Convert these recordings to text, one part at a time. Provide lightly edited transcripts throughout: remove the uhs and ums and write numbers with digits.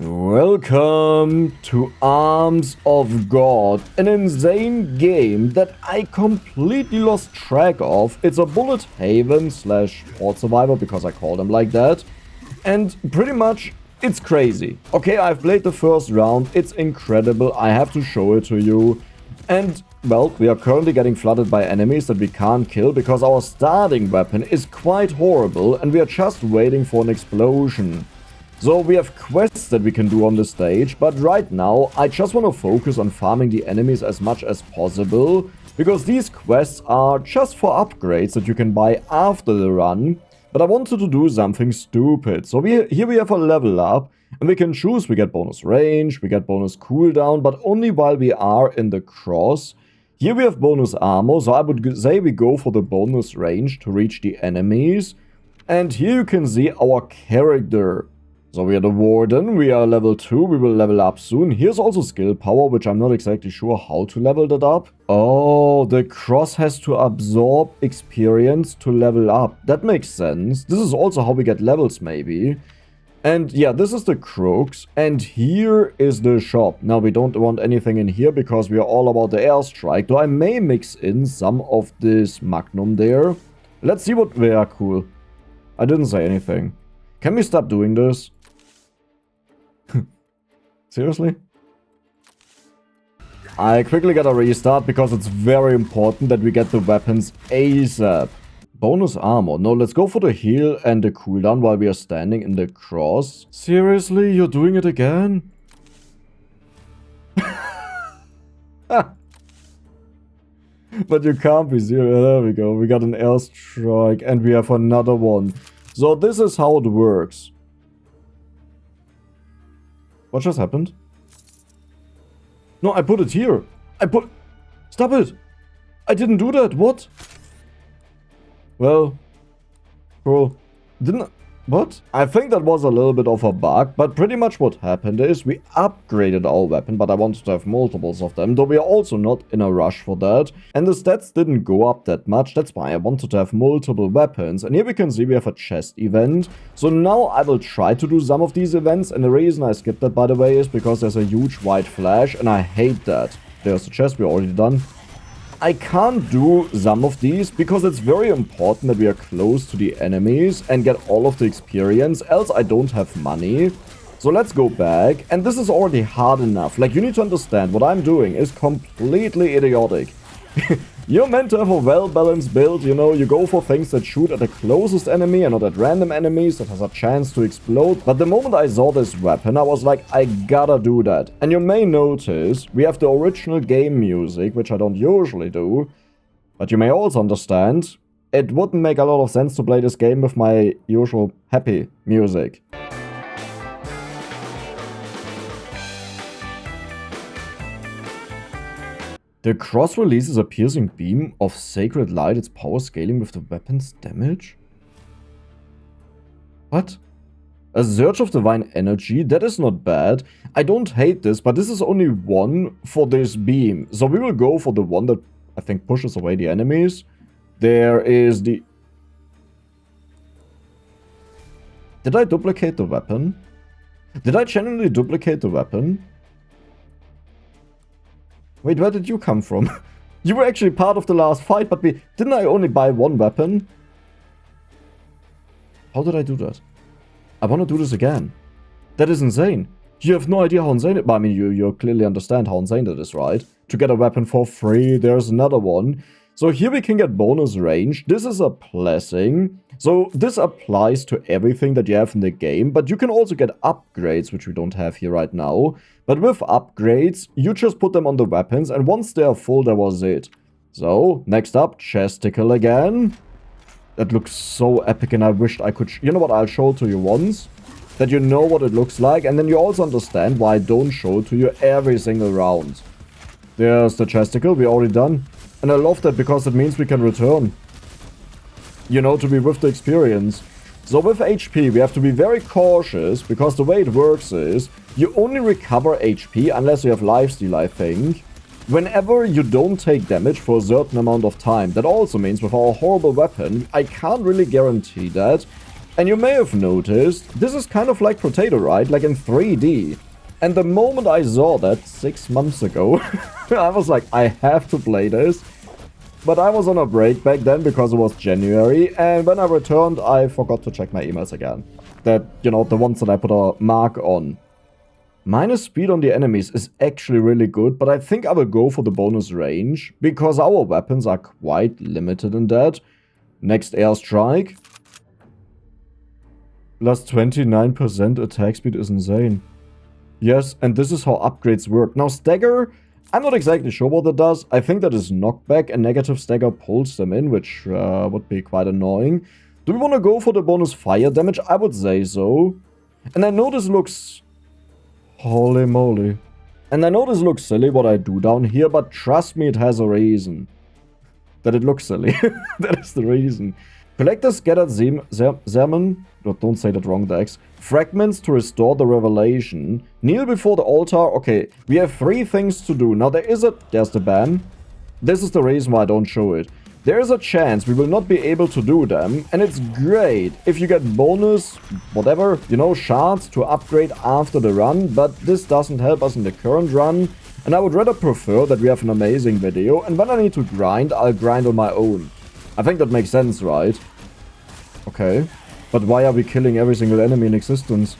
Welcome to Arms of God, an insane game that I completely lost track of. It's a Bullet Heaven / Horde Survivor because I call them like that. And pretty much, it's crazy. Okay, I've played the first round, it's incredible, I have to show it to you. And, well, we are currently getting flooded by enemies that we can't kill because our starting weapon is quite horrible and we are just waiting for an explosion. So we have quests that we can do on the stage, but right now I just want to focus on farming the enemies as much as possible, because these quests are just for upgrades that you can buy after the run, but I wanted to do something stupid. So here we have a level up, and we can choose, we get bonus range, we get bonus cooldown, but only while we are in the cross. Here we have bonus armor, so I would say we go for the bonus range to reach the enemies. And here you can see our character. So we are the warden, we are level 2, we will level up soon. Here's also skill power, which I'm not exactly sure how to level that up. Oh, the cross has to absorb experience to level up. That makes sense. This is also how we get levels maybe. And yeah, this is the crooks, and here is the shop. Now we don't want anything in here because we are all about the airstrike, though I may mix in some of this magnum there. Let's see what we are cool. I didn't say anything. Can we stop doing this? Seriously? I quickly gotta restart because it's very important that we get the weapons ASAP. Bonus armor. No, let's go for the heal and the cooldown while we are standing in the cross. Seriously? You're doing it again? But you can't be serious. There we go. We got an airstrike and we have another one. So this is how it works. What just happened? No, I put it here. Stop it! I didn't do that. What? Well, cool. What? I think that was a little bit of a bug, but pretty much what happened is we upgraded our weapon, but I wanted to have multiples of them, though we are also not in a rush for that. And the stats didn't go up that much, that's why I wanted to have multiple weapons. And here we can see we have a chest event. So now I will try to do some of these events, and the reason I skipped that, by the way, is because there's a huge white flash, and I hate that. There's the chest, we're already done. I can't do some of these because it's very important that we are close to the enemies and get all of the experience, else I don't have money. So let's go back, and this is already hard enough. Like, you need to understand, what I'm doing is completely idiotic. You're meant to have a well-balanced build, you know, you go for things that shoot at the closest enemy and not at random enemies that has a chance to explode. But the moment I saw this weapon, I was like, I gotta do that. And you may notice, we have the original game music, which I don't usually do. But you may also understand, it wouldn't make a lot of sense to play this game with my usual happy music. The cross releases a piercing beam of sacred light, its power scaling with the weapon's damage? What? A surge of divine energy? That is not bad. I don't hate this, but this is only one for this beam. So we will go for the one that I think pushes away the enemies. There is the... Did I duplicate the weapon? Did I genuinely duplicate the weapon? Wait, where did you come from? You were actually part of the last fight, but didn't I only buy one weapon? How did I do that? I want to do this again. That is insane. You have no idea how insane it... I mean, you clearly understand how insane that is, right? To get a weapon for free, there's another one. So here we can get bonus range. This is a blessing. So this applies to everything that you have in the game, but you can also get upgrades, which we don't have here right now. But with upgrades, you just put them on the weapons, and once they are full, that was it. So, next up, chesticle again. That looks so epic, and I wished I could... You know what, I'll show it to you once, that you know what it looks like, and then you also understand why I don't show it to you every single round. There's the chesticle, we're already done. And I love that because it means we can return. You know, to be with the experience. So with HP, we have to be very cautious, because the way it works is, you only recover HP, unless you have lifesteal, I think, whenever you don't take damage for a certain amount of time. That also means with our horrible weapon, I can't really guarantee that, And you may have noticed, this is kind of like Brotato, right? Like in 3D. And the moment I saw that 6 months ago, I was like, I have to play this. But I was on a break back then because it was January. And when I returned, I forgot to check my emails again. That, you know, the ones that I put a mark on. Minus speed on the enemies is actually really good, but I think I will go for the bonus range, because our weapons are quite limited in that. Next airstrike. Plus 29% attack speed is insane. Yes, and this is how upgrades work. Now stagger, I'm not exactly sure what that does. I think that is knockback, and negative stagger pulls them in, which would be quite annoying. Do we want to go for the bonus fire damage? I would say so. And I know this looks... Holy moly. And I know this looks silly what I do down here, but trust me, it has a reason. That it looks silly. That is the reason. Collect the scattered sermon. Don't say that wrong, Dex. Fragments to restore the revelation. Kneel before the altar. Okay, we have 3 things to do. Now there's the ban. This is the reason why I don't show it. There is a chance we will not be able to do them, and it's great if you get bonus, whatever, you know, shards to upgrade after the run, but this doesn't help us in the current run, and I would rather prefer that we have an amazing video, and when I need to grind, I'll grind on my own. I think that makes sense, right? Okay, but why are we killing every single enemy in existence?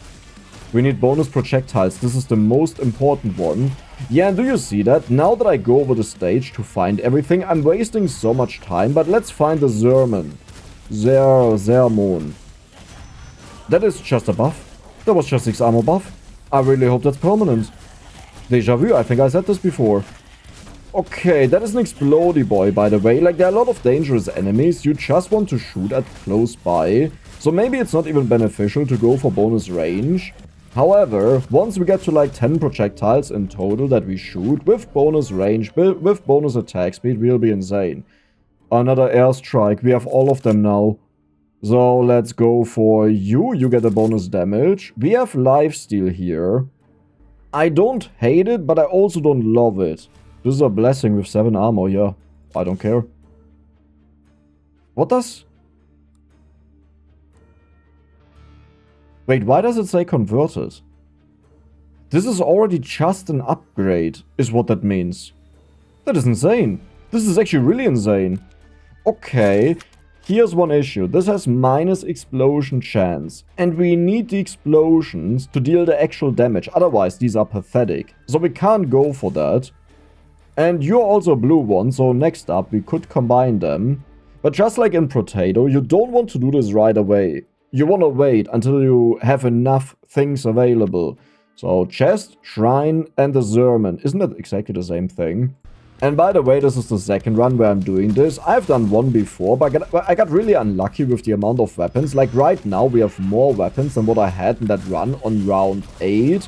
We need bonus projectiles, this is the most important one. Yeah, and do you see that? Now that I go over the stage to find everything, I'm wasting so much time, but let's find the Sermon. Sermon. That is just a buff. That was just 6 armor buff. I really hope that's permanent. Deja vu, I think I said this before. Okay, that is an explodey boy, by the way. Like, there are a lot of dangerous enemies you just want to shoot at close by. So maybe it's not even beneficial to go for bonus range. However, once we get to like 10 projectiles in total that we shoot, with bonus range, with bonus attack speed, we'll be insane. Another airstrike, we have all of them now. So let's go for you, you get a bonus damage. We have lifesteal here. I don't hate it, but I also don't love it. This is a blessing with 7 armor, yeah. I don't care. What does... Wait, why does it say converted? This is already just an upgrade, is what that means. That is insane. This is actually really insane. Okay, here's one issue. This has minus explosion chance. And we need the explosions to deal the actual damage. Otherwise, these are pathetic. So we can't go for that. And you're also a blue one, so next up, we could combine them. But just like in Brotato, you don't want to do this right away. You want to wait until you have enough things available. So, chest, shrine, and the sermon. Isn't that exactly the same thing? And by the way, this is the second run where I'm doing this. I've done one before, but I got really unlucky with the amount of weapons. Like right now, we have more weapons than what I had in that run on round 8.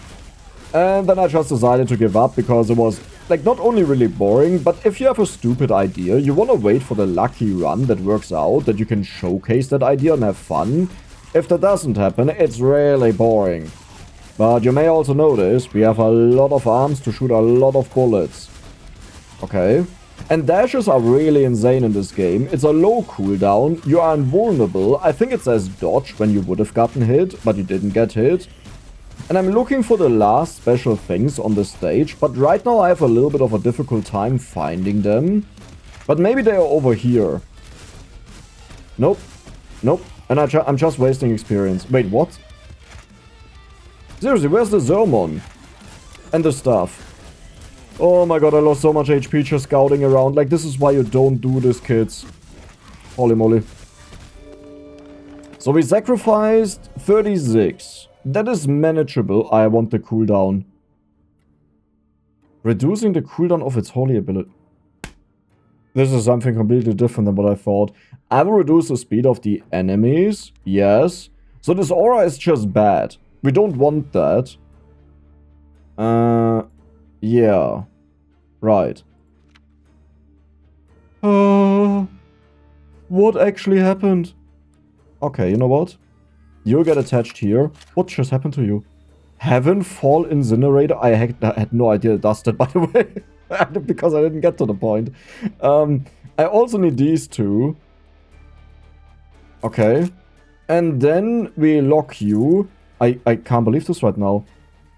And then I just decided to give up because it was, like, not only really boring, but if you have a stupid idea, you want to wait for the lucky run that works out, that you can showcase that idea and have fun. If that doesn't happen, it's really boring. But you may also notice we have a lot of arms to shoot a lot of bullets. Okay. And dashes are really insane in this game. It's a low cooldown, you are invulnerable. I think it says dodge when you would have gotten hit, but you didn't get hit. And I'm looking for the last special things on the stage, but right now I have a little bit of a difficult time finding them. But maybe they are over here. Nope. Nope. And I'm just wasting experience. Wait, what? Seriously, where's the Zermon? And the stuff. Oh my god, I lost so much HP just scouting around. Like, this is why you don't do this, kids. Holy moly. So we sacrificed 36. That is manageable. I want the cooldown. Reducing the cooldown of its holy ability. This is something completely different than what I thought. I will reduce the speed of the enemies. Yes. So this aura is just bad. We don't want that. Yeah. Right. What actually happened? Okay, you know what? You'll get attached here. What just happened to you? Heaven Fall Incinerator? I had no idea it does that, by the way. Because I didn't get to the point. I also need these two. Okay. And then we lock you. I can't believe this right now.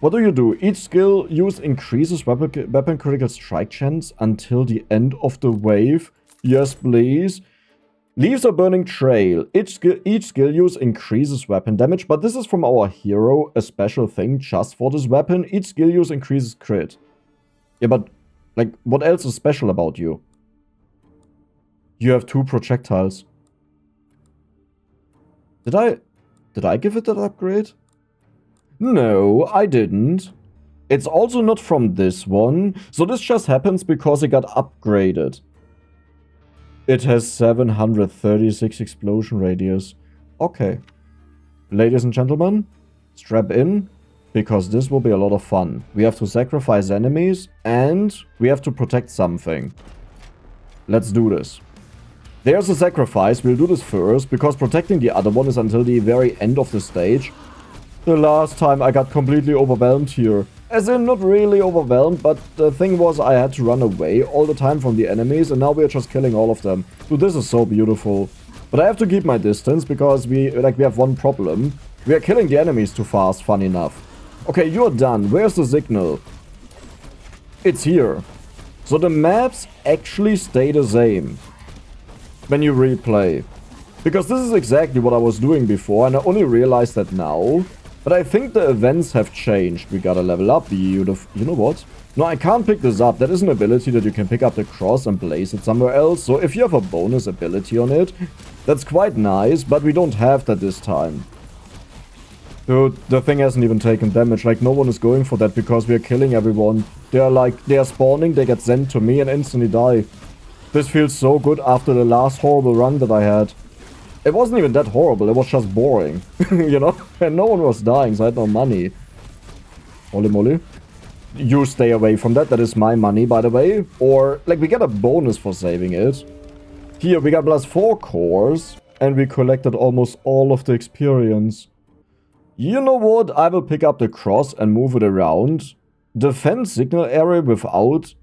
What do? Each skill used increases weapon critical strike chance until the end of the wave. Yes, please. Leaves a burning trail. Each skill use increases weapon damage, but this is from our hero, a special thing just for this weapon. Each skill use increases crit. Yeah, but, like, what else is special about you? You have 2 projectiles. Did I give it that upgrade? No, I didn't. It's also not from this one, so this just happens because it got upgraded. It has 736 explosion radius. Okay. Ladies and gentlemen, strap in, because this will be a lot of fun. We have to sacrifice enemies, and we have to protect something. Let's do this. There's a sacrifice, we'll do this first, because protecting the other one is until the very end of the stage. The last time I got completely overwhelmed here. As in, not really overwhelmed, but the thing was I had to run away all the time from the enemies, and now we're just killing all of them. Dude, this is so beautiful. But I have to keep my distance, because we have one problem. We are killing the enemies too fast, fun enough. Okay, you're done. Where's the signal? It's here. So the maps actually stay the same when you replay. Because this is exactly what I was doing before, and I only realized that now. But I think the events have changed. We gotta level up. You know what? No, I can't pick this up. That is an ability that you can pick up the cross and place it somewhere else. So if you have a bonus ability on it, that's quite nice, but we don't have that this time. Dude, the thing hasn't even taken damage. Like, no one is going for that because we are killing everyone. They are spawning, they get sent to me and instantly die. This feels so good after the last horrible run that I had. It wasn't even that horrible, it was just boring. You know? And no one was dying, so I had no money. Holy moly. You stay away from that, that is my money, by the way. Or, like, we get a bonus for saving it. Here, we got +4 cores, and we collected almost all of the experience. You know what? I will pick up the cross and move it around. Defend signal area without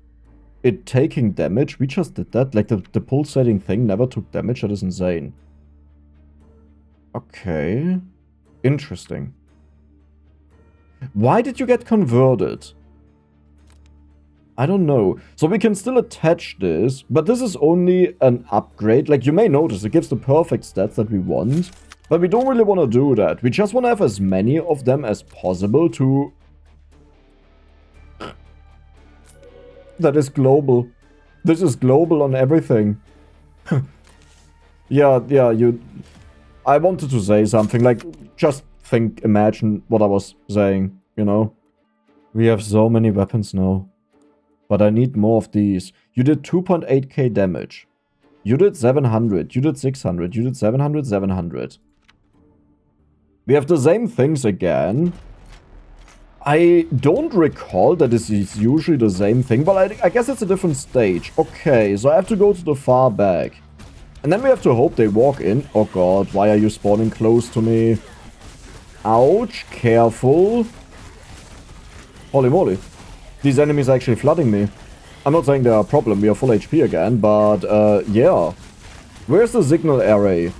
it taking damage. We just did that. Like, the pulsating thing never took damage. That is insane. Okay. Interesting. Why did you get converted? I don't know. So we can still attach this, but this is only an upgrade. Like, you may notice, it gives the perfect stats that we want. But we don't really want to do that. We just want to have as many of them as possible to... That is global. This is global on everything. Yeah, you... I wanted to say something, like, just imagine what I was saying, you know? We have so many weapons now. But I need more of these. You did 2.8k damage. You did 700, you did 600, you did 700, 700. We have the same things again. I don't recall that this is usually the same thing, but I guess it's a different stage. Okay, so I have to go to the far back. And then we have to hope they walk in. Oh god, why are you spawning close to me? Ouch, careful. Holy moly. These enemies are actually flooding me. I'm not saying they're a problem, we are full HP again, but yeah. Where's the signal array?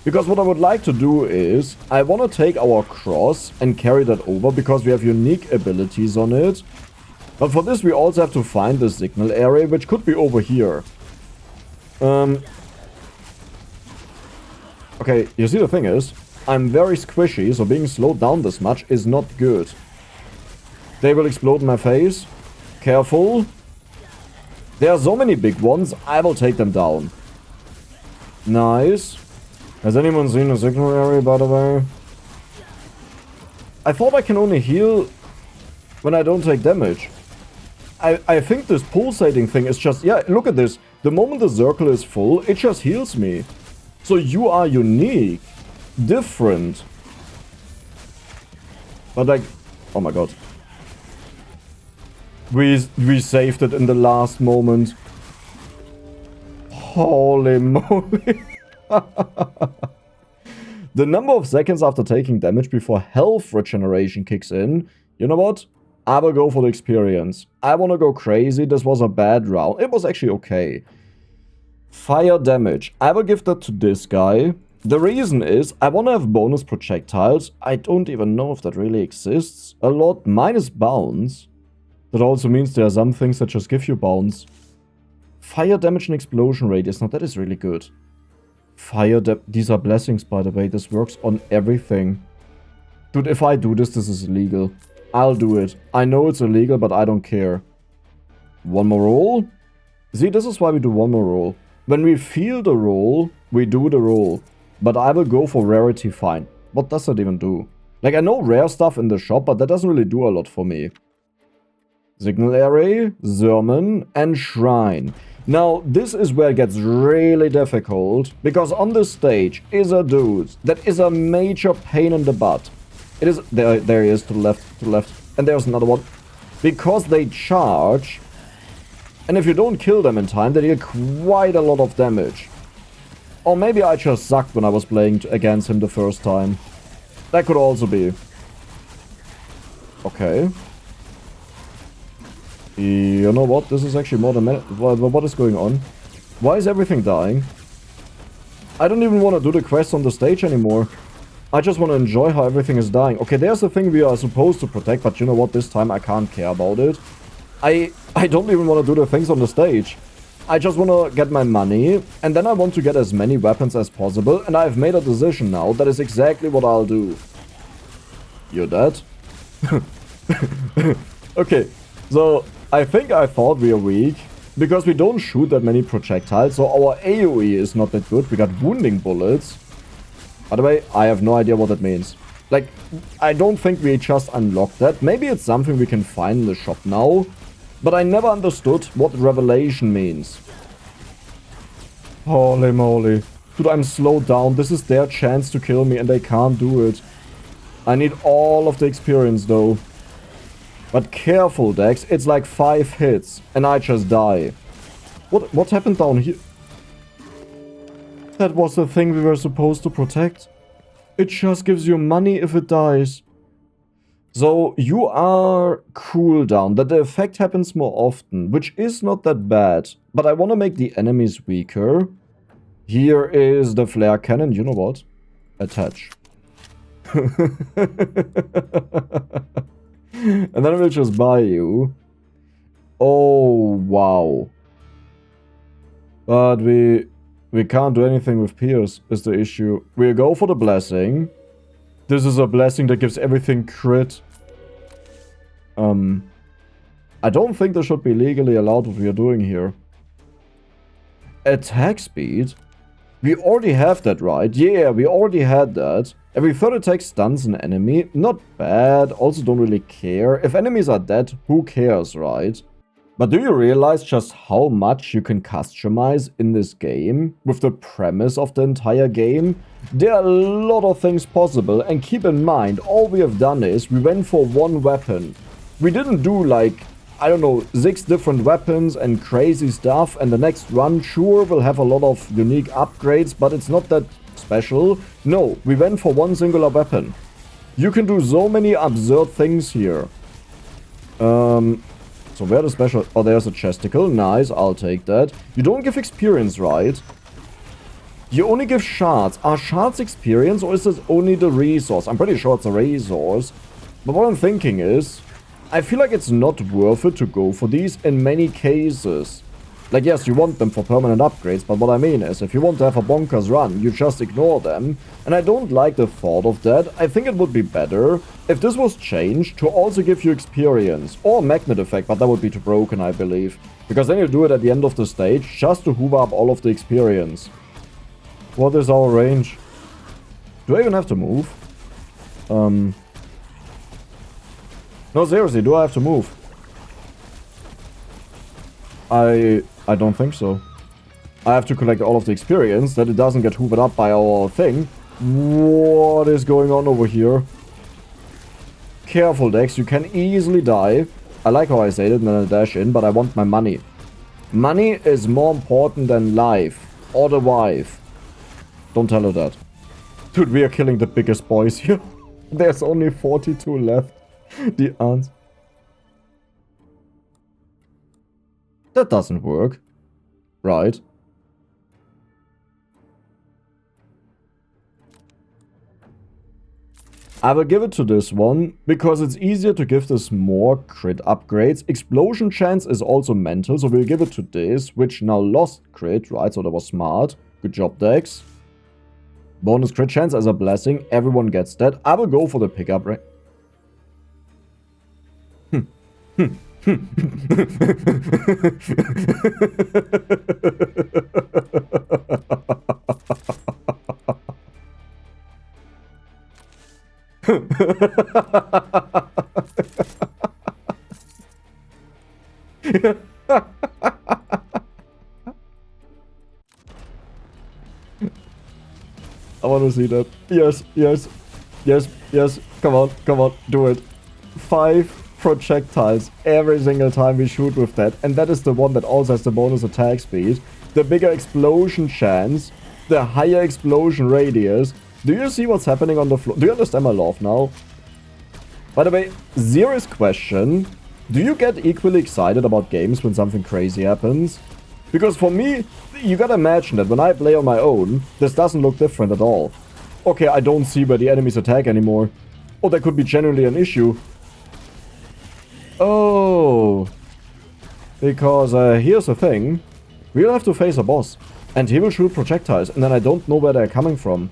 Because what I would like to do is, I want to take our cross and carry that over, because we have unique abilities on it. But for this we also have to find the signal array, which could be over here. Okay, you see the thing is, I'm very squishy, so being slowed down this much is not good. They will explode in my face. Careful. There are so many big ones, I will take them down. Nice. Has anyone seen a signal area, by the way? I thought I can only heal when I don't take damage. I think this pulsating thing is just... Yeah, look at this. The moment the circle is full, it just heals me. So you are unique. Different. But like... Oh my god. We saved it in the last moment. Holy moly. The number of seconds after taking damage before health regeneration kicks in. You know what? I will go for the experience. I want to go crazy. This was a bad round. It was actually okay. Fire damage. I will give that to this guy. The reason is, I want to have bonus projectiles. I don't even know if that really exists. A lot minus bounce. That also means there are some things that just give you bounce. Fire damage and explosion radius. Now that is really good. These are blessings, by the way. This works on everything. Dude, if I do this, this is illegal. I'll do it. I know it's illegal, but I don't care. One more roll? See, this is why we do one more roll. When we feel the roll, we do the roll. But I will go for rarity fine. What does that even do? Like, I know rare stuff in the shop, but that doesn't really do a lot for me. Signal Array, Sermon, and Shrine. Now, this is where it gets really difficult, because on this stage is a dude that is a major pain in the butt. It is... There he is, to the left, and there's another one. Because they charge, and if you don't kill them in time, they deal quite a lot of damage. Or maybe I just sucked when I was playing against him the first time. That could also be. Okay. You know what? This is actually more than... What is going on? Why is everything dying? I don't even want to do the quest on the stage anymore. I just want to enjoy how everything is dying. Okay, there's the thing we are supposed to protect, but you know what? This time I can't care about it. I don't even want to do the things on the stage. I just want to get my money, and then I want to get as many weapons as possible, and I've made a decision now. That is exactly what I'll do. You're dead? Okay, so... I think I thought we are weak, because we don't shoot that many projectiles, so our AoE is not that good. We got wounding bullets. By the way, I have no idea what that means. Like, I don't think we just unlocked that. Maybe it's something we can find in the shop now, but I never understood what revelation means. Holy moly. Dude, I'm slowed down. This is their chance to kill me, and they can't do it. I need all of the experience, though. But careful, Dex, it's like 5 hits, and I just die. What happened down here? That was the thing we were supposed to protect. It just gives you money if it dies. So, you are cooldown, that the effect happens more often, which is not that bad. But I want to make the enemies weaker. Here is the flare cannon, you know what? Attach. And then we'll just buy you. Oh, wow. But we can't do anything with Pierce, is the issue. We'll go for the blessing. This is a blessing that gives everything crit. I don't think this should be legally allowed what we are doing here. Attack speed? We already have that, right? Yeah, we already had that. Every third attack stuns an enemy. Not bad. Also don't really care. If enemies are dead, who cares, right? But do you realize just how much you can customize in this game? With the premise of the entire game? There are a lot of things possible. And keep in mind, all we have done is we went for one weapon. We didn't do like, I don't know, 6 different weapons and crazy stuff. And the next run, sure, will have a lot of unique upgrades, but it's not that special. No, we went for one singular weapon. You can do so many absurd things here. So where the special... Oh, there's a chesticle. Nice, I'll take that. You don't give experience, right? You only give shards. Are shards experience, or is this only the resource? I'm pretty sure it's a resource. But what I'm thinking is, I feel like it's not worth it to go for these in many cases. Like, yes, you want them for permanent upgrades, but what I mean is, if you want to have a bonkers run, you just ignore them. And I don't like the thought of that. I think it would be better if this was changed to also give you experience. Or magnet effect, but that would be too broken, I believe. Because then you do it at the end of the stage, just to hoover up all of the experience. What is our range? Do I even have to move? No, seriously, do I have to move? I don't think so. I have to collect all of the experience, that it doesn't get hoovered up by our thing. What is going on over here? Careful, Dex, you can easily die. I like how I say it and then I dash in, but I want my money. Money is more important than life. Or the wife. Don't tell her that. Dude, we are killing the biggest boys here. There's only 42 left. The ants. That doesn't work. Right. I will give it to this one, because it's easier to give this more crit upgrades. Explosion chance is also mental, so we'll give it to this, which now lost crit, right? So that was smart. Good job, Dex. Bonus crit chance as a blessing. Everyone gets that. I will go for the pickup, right? I want to see that. Yes, yes, yes, yes. Come on, do it. 5 projectiles every single time we shoot with that. And that is the one that also has the bonus attack speed, the bigger explosion chance, the higher explosion radius. Do you see what's happening on the floor? Do you understand my love now? By the way, serious question. Do you get equally excited about games when something crazy happens? Because for me, you gotta imagine that when I play on my own, this doesn't look different at all. Okay, I don't see where the enemies attack anymore. Oh, that could be genuinely an issue. Oh. Because here's the thing. We'll have to face a boss. And he will shoot projectiles. And then I don't know where they're coming from.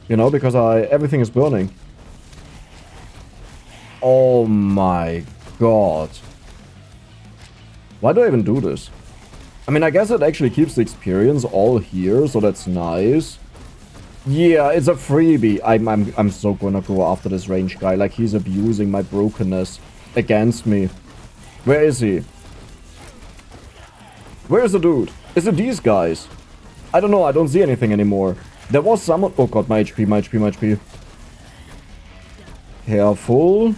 You know, because everything is burning. Oh my god. Why do I even do this? I mean, I guess it actually keeps the experience all here, so that's nice. Yeah, it's a freebie. I'm so gonna go after this range guy. Like, he's abusing my brokenness against me. Where is he? Where is the dude? Is it these guys? I don't know, I don't see anything anymore. There was someone... Oh god, my HP, my HP, my HP. Careful.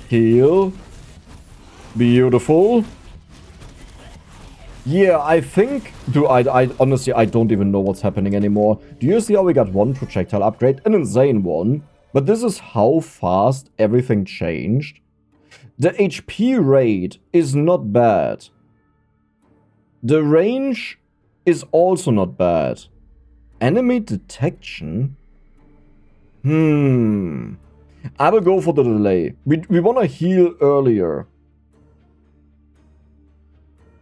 Heal. Beautiful. Yeah, I think... I honestly, I don't even know what's happening anymore. Do you see how we got one projectile upgrade? An insane one. But this is how fast everything changed. The HP rate is not bad. The range is also not bad. Enemy detection? I will go for the delay. We want to heal earlier.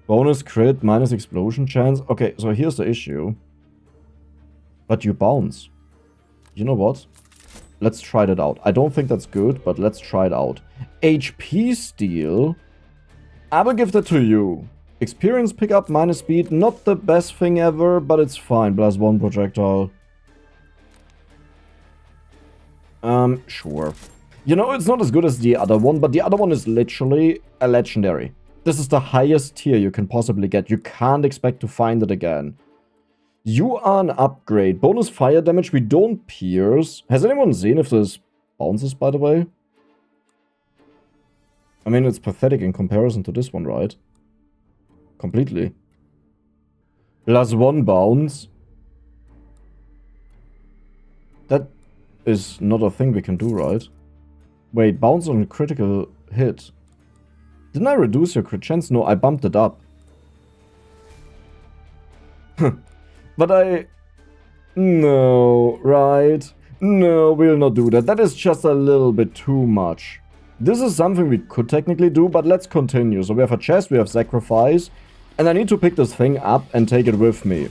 Bonus crit, minus explosion chance. Okay, so here's the issue. But you bounce. You know what? Let's try that out. I don't think that's good, but let's try it out. HP steal. I will give that to you. Experience pickup, minus speed. Not the best thing ever, but it's fine. +1 projectile. Sure. You know, it's not as good as the other one, but the other one is literally a legendary. This is the highest tier you can possibly get. You can't expect to find it again. You are an upgrade. Bonus fire damage. We don't pierce. Has anyone seen if this bounces, by the way? I mean, it's pathetic in comparison to this one, right? Completely. +1 bounce. That is not a thing we can do, right? Wait, bounce on a critical hit. Didn't I reduce your crit chance? No, I bumped it up. But no, right? No, we'll not do that. That is just a little bit too much. This is something we could technically do, but let's continue. So we have a chest, we have sacrifice. And I need to pick this thing up and take it with me.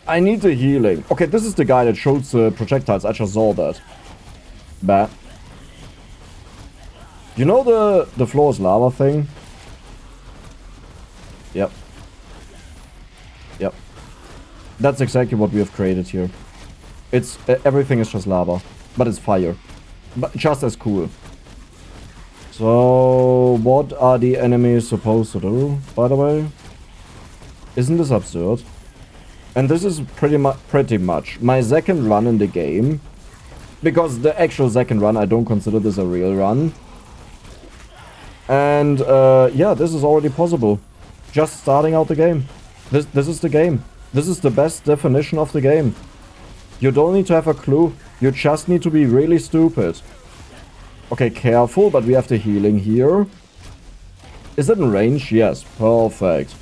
I need the healing. Okay, this is the guy that shoots the projectiles. I just saw that. Bah. You know the floor is lava thing? Yep. Yep. That's exactly what we have created here. It's everything is just lava, but it's fire. But just as cool. So, what are the enemies supposed to do, by the way? Isn't this absurd? And this is pretty much my second run in the game. Because the actual second run, I don't consider this a real run. And, yeah, this is already possible. Just starting out the game. This is the game. This is the best definition of the game. You don't need to have a clue. You just need to be really stupid. Okay, careful, but we have the healing here. Is it in range? Yes, perfect.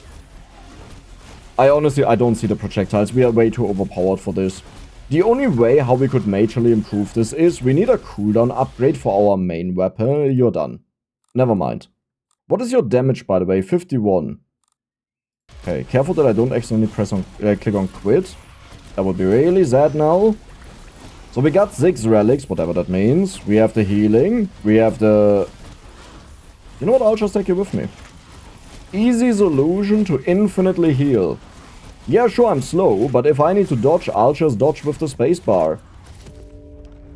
I honestly, I don't see the projectiles. We are way too overpowered for this. The only way how we could majorly improve this is we need a cooldown upgrade for our main weapon. You're done. Never mind. What is your damage, by the way? 51. Okay, careful that I don't accidentally click on quit. That would be really sad now. So we got 6 relics, whatever that means. We have the healing. We have the... You know what? I'll just take you with me. Easy solution to infinitely heal. Yeah, sure, I'm slow, but if I need to dodge, I'll just dodge with the spacebar.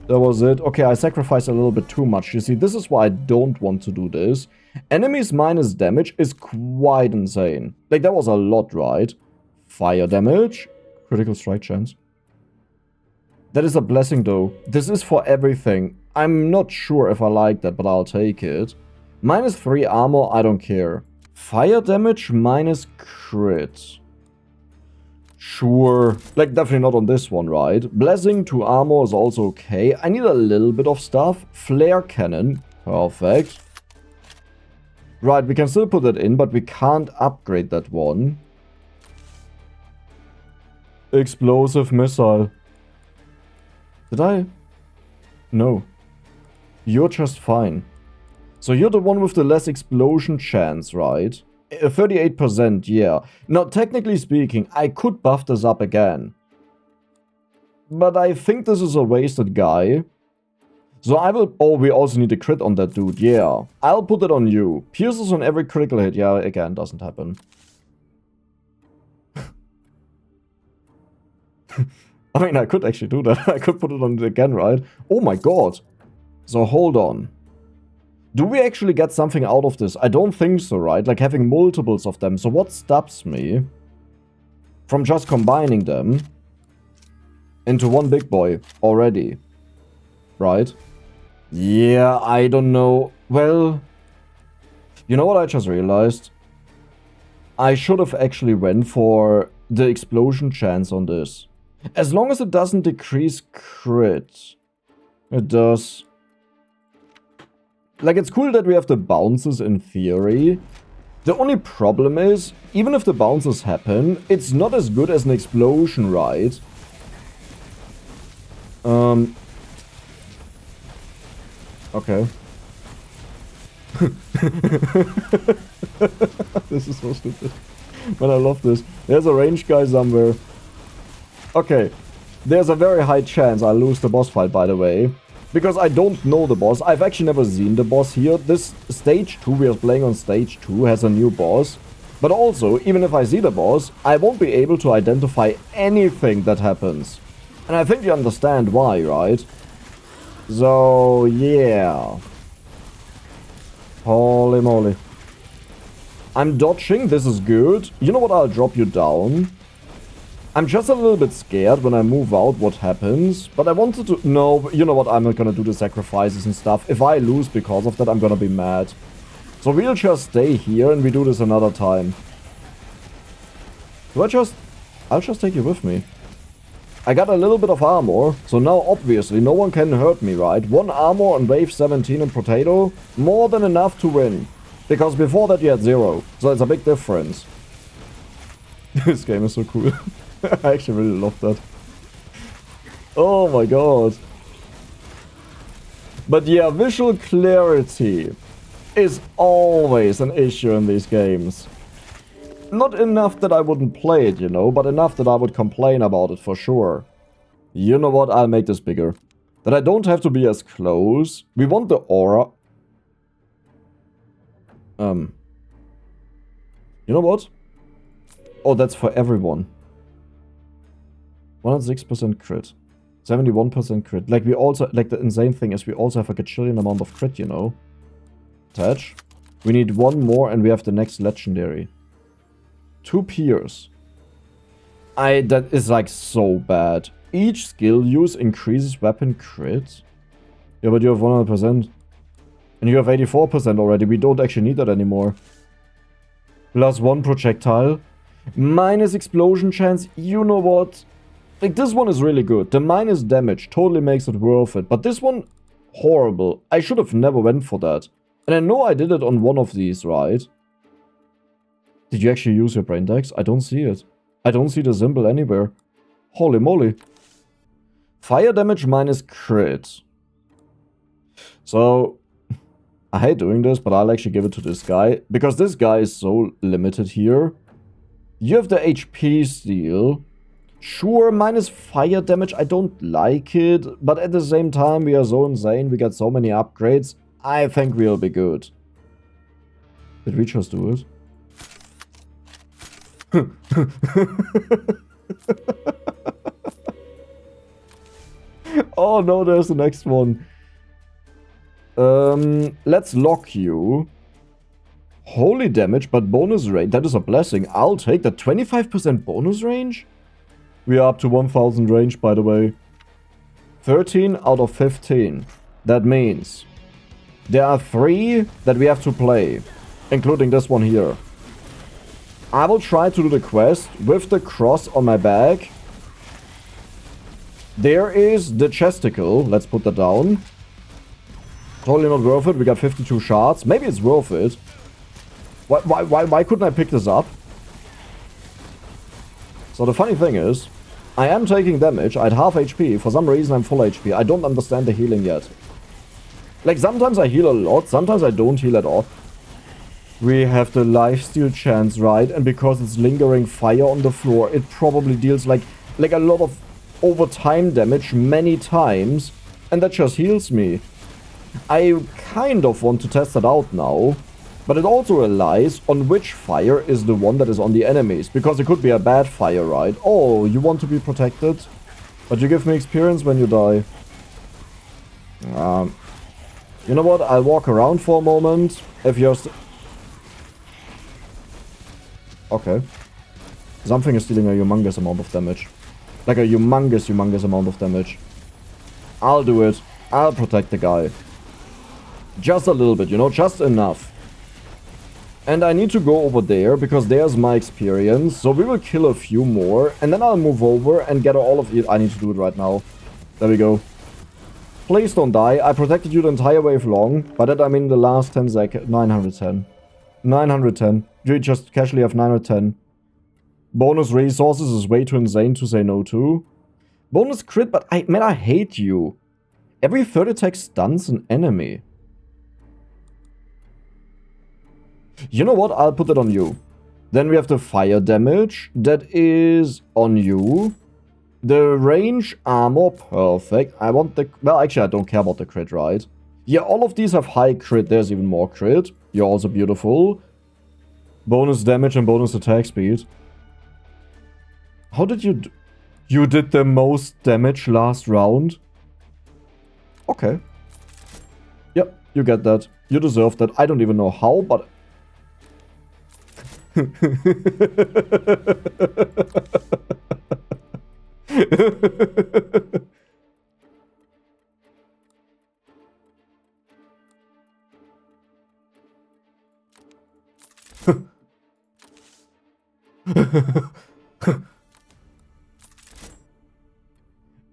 That was it. Okay, I sacrificed a little bit too much. You see, this is why I don't want to do this. Enemies minus damage is quite insane. Like, that was a lot, right? Fire damage. Critical strike chance. That is a blessing, though. This is for everything. I'm not sure if I like that, but I'll take it. Minus 3 armor, I don't care. Fire damage minus crit. Sure. Like, definitely not on this one, right? Blessing to armor is also okay. I need a little bit of stuff. Flare cannon. Perfect. Right, we can still put that in, but we can't upgrade that one. Explosive missile. Did I? No. You're just fine. So you're the one with the less explosion chance, right? 38%, yeah. Now, technically speaking, I could buff this up again. But I think this is a wasted guy. So I will... Oh, we also need a crit on that dude, yeah. I'll put it on you. Pierces on every critical hit. Yeah, again, doesn't happen. I mean, I could actually do that. I could put it on it again, right? Oh my god. So hold on. Do we actually get something out of this? I don't think so, right? Like having multiples of them. So what stops me from just combining them into one big boy already? Right? Yeah, I don't know. Well, you know what I just realized? I should have actually went for the explosion chance on this. As long as it doesn't decrease crit. It does. Like, it's cool that we have the bounces in theory. The only problem is, even if the bounces happen, it's not as good as an explosion, right? Okay. This is so stupid. But I love this. There's a range guy somewhere. Okay. There's a very high chance I'll lose the boss fight, by the way. Because I don't know the boss. I've actually never seen the boss here. This stage 2, we are playing on stage 2, has a new boss. But also, even if I see the boss, I won't be able to identify anything that happens. And I think you understand why, right? So, yeah. Holy moly. I'm dodging, this is good. You know what, I'll drop you down. I'm just a little bit scared when I move out what happens. But I wanted to... No, you know what, I'm not gonna do the sacrifices and stuff. If I lose because of that, I'm gonna be mad. So we'll just stay here and we do this another time. I'll just take you with me. I got a little bit of armor, so now obviously no one can hurt me, right? 1 armor on wave 17 in Brotato, more than enough to win. Because before that you had 0, so it's a big difference. This game is so cool. I actually really love that. Oh my god. But yeah, visual clarity is always an issue in these games. Not enough that I wouldn't play it, you know, but enough that I would complain about it for sure. You know what, I'll make this bigger. That I don't have to be as close. We want the aura. You know what? Oh, that's for everyone. 106% crit. 71% crit. Like, we also... Like, the insane thing is we also have a gajillion amount of crit, you know? Attach. We need 1 more and we have the next legendary. 2 peers. That is, like, so bad. Each skill use increases weapon crit. Yeah, but you have 100%. And you have 84% already. We don't actually need that anymore. Plus 1 projectile. Minus explosion chance. You know what? Like, this one is really good. The minus damage totally makes it worth it. But this one, horrible. I should have never went for that. And I know I did it on one of these, right? Did you actually use your brain dex? I don't see it. I don't see the symbol anywhere. Holy moly. Fire damage minus crit. So, I hate doing this, but I'll actually give it to this guy. Because this guy is so limited here. You have the HP steal. Sure, minus fire damage, I don't like it. But at the same time, we are so insane. We got so many upgrades. I think we'll be good. Did we just do it? Oh no, there's the next one. Let's lock you. Holy damage, but bonus range. That is a blessing. I'll take that. 25% bonus range? We are up to 1000 range, by the way. 13 out of 15. That means there are 3 that we have to play, including this one here. I will try to do the quest with the cross on my back. There is the chesticle. Let's put that down. Totally not worth it. We got 52 shards. Maybe it's worth it. Why couldn't I pick this up? So the funny thing is, I am taking damage. I had half HP. For some reason, I'm full HP. I don't understand the healing yet. Like, sometimes I heal a lot. Sometimes I don't heal at all. We have the lifesteal chance, right? And because it's lingering fire on the floor, it probably deals like a lot of overtime damage many times. And that just heals me. I kind of want to test that out now. But it also relies on which fire is the one that is on the enemies. Because it could be a bad fire, right? Oh, you want to be protected? But you give me experience when you die. You know what? I'll walk around for a moment. If you're okay. Something is dealing a humongous amount of damage. Like a humongous amount of damage. I'll do it. I'll protect the guy. Just a little bit, you know? Just enough. And I need to go over there, because there's my experience. So we will kill a few more, and then I'll move over and get all of it. I need to do it right now. There we go. Please don't die. I protected you the entire wave long. By that I mean the last 10 seconds. 910. 910. You just casually have 910. Bonus resources is way too insane to say no to. Bonus crit, but man, I hate you. Every third attack stuns an enemy. You know what? I'll put it on you. Then we have the fire damage. That is on you. The range armor, perfect. I want the... Well, actually, I don't care about the crit, right? Yeah, all of these have high crit. There's even more crit. You're also beautiful. Bonus damage and bonus attack speed. How did you... You did the most damage last round? Okay. Yep, you get that. You deserve that. I don't even know how, but...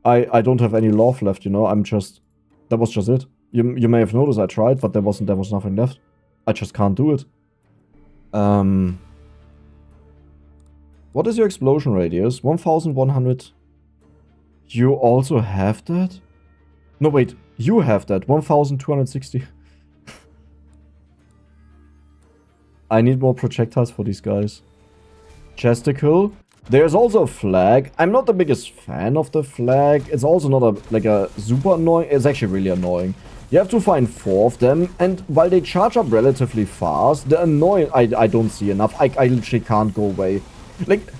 I don't have any love left, you know. I'm just... That was just it. You may have noticed I tried, but there was nothing left. I just can't do it. What is your explosion radius? 1100. You also have that? No, wait. You have that. 1260. I need more projectiles for these guys. Chesticle. There's also a flag. I'm not the biggest fan of the flag. It's also not a super annoying. It's actually really annoying. You have to find 4 of them, and while they charge up relatively fast, the annoying... I don't see enough. I literally can't go away. Like...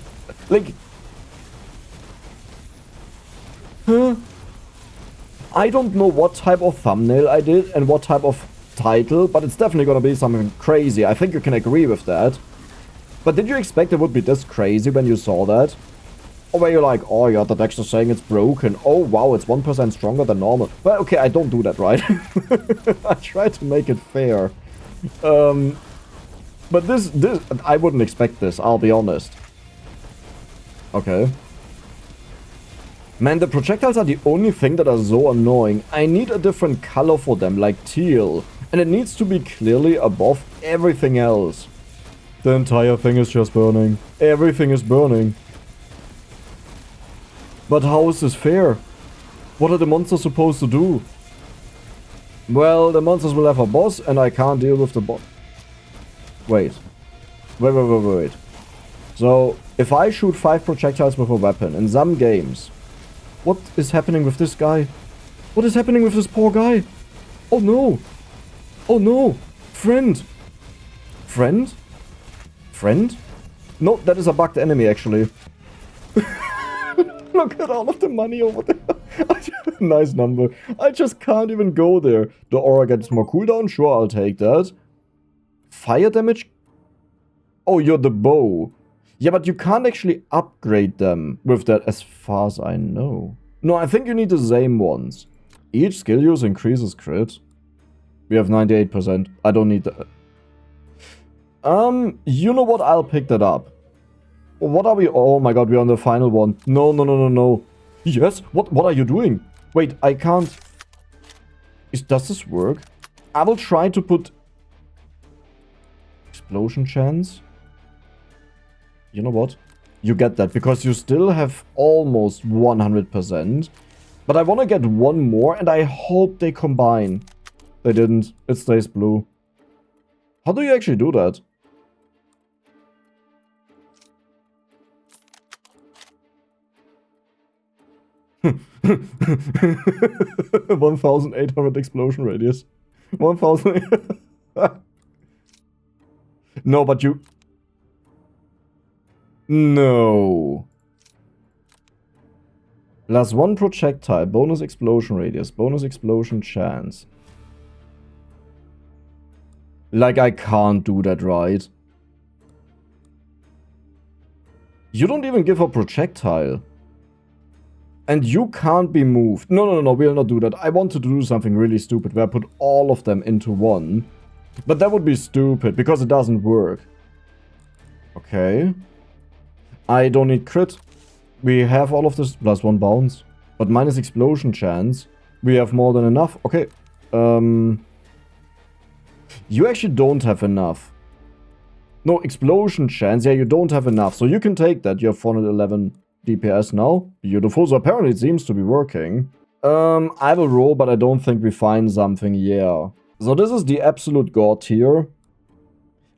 Huh? I don't know what type of thumbnail I did and what type of title, but it's definitely gonna be something crazy. I think you can agree with that. But did you expect it would be this crazy when you saw that? Or were you like, oh yeah, the text is saying it's broken. Oh wow, it's 1% stronger than normal. Well, okay, I don't do that, right? I try to make it fair. But this, I wouldn't expect this, I'll be honest. Okay. Man, the projectiles are the only thing that are so annoying. I need a different color for them, like teal. And it needs to be clearly above everything else. The entire thing is just burning. Everything is burning. But how is this fair? What are the monsters supposed to do? Well, the monsters will have a boss, and I can't deal with the boss. Wait. Wait. So, if I shoot 5 projectiles with a weapon in some games, what is happening with this guy? What is happening with this poor guy? Oh no! Oh no! Friend! Friend? Friend? No, that is a bugged enemy, actually. Look at all of the money over there. Nice number. I just can't even go there. The aura gets more cooldown. Sure, I'll take that. Fire damage? Oh, you're the bow. Yeah, but you can't actually upgrade them with that as far as I know. No, I think you need the same ones. Each skill use increases crit. We have 98%. I don't need that. You know what? I'll pick that up. What are we? Oh my god, we're on the final one. No. Yes? What are you doing? Wait, I can't... Does this work? I will try to put... Explosion chance? You know what? You get that, because you still have almost 100%. But I want to get one more, and I hope they combine. They didn't. It stays blue. How do you actually do that? $1,800 explosion radius. 1,000. No, but you... No. Plus 1 projectile, bonus explosion radius, bonus explosion chance. Like, I can't do that, right? You don't even give a projectile. And you can't be moved. No, we'll not do that. I wanted to do something really stupid where I put all of them into one. But that would be stupid, because it doesn't work. Okay. I don't need crit. We have all of this. Plus 1 bounce. But minus explosion chance. We have more than enough. Okay. You actually don't have enough. No, explosion chance. Yeah, you don't have enough. So you can take that. You have 411 DPS now. Beautiful. So apparently it seems to be working. I will roll, but I don't think we find something. Yeah. So this is the absolute gore tier.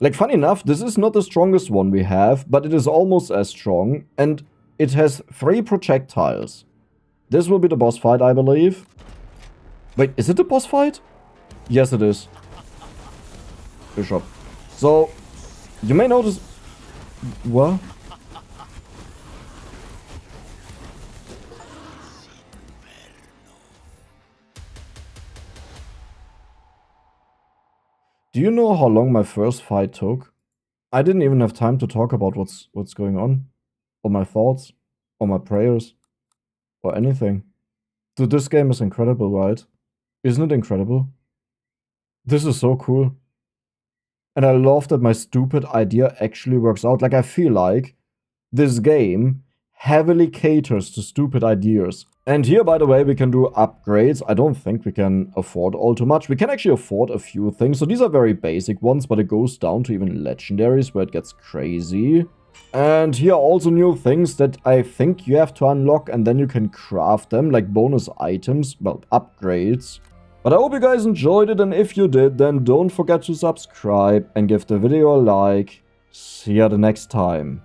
Like, funny enough, this is not the strongest one we have, but it is almost as strong. And it has 3 projectiles. This will be the boss fight, I believe. Wait, is it the boss fight? Yes, it is. Bishop. So, you may notice... What? Do you know how long my first fight took? I didn't even have time to talk about what's going on. Or my thoughts. Or my prayers. Or anything. Dude, this game is incredible, right? Isn't it incredible? This is so cool. And I love that my stupid idea actually works out. Like, I feel like this game heavily caters to stupid ideas. And here, by the way, we can do upgrades. I don't think we can afford all too much. We can actually afford a few things. So these are very basic ones, but it goes down to even legendaries where it gets crazy. And here are also new things that I think you have to unlock, and then you can craft them, like bonus items, well, upgrades. But I hope you guys enjoyed it, and if you did, then don't forget to subscribe and give the video a like. See ya the next time.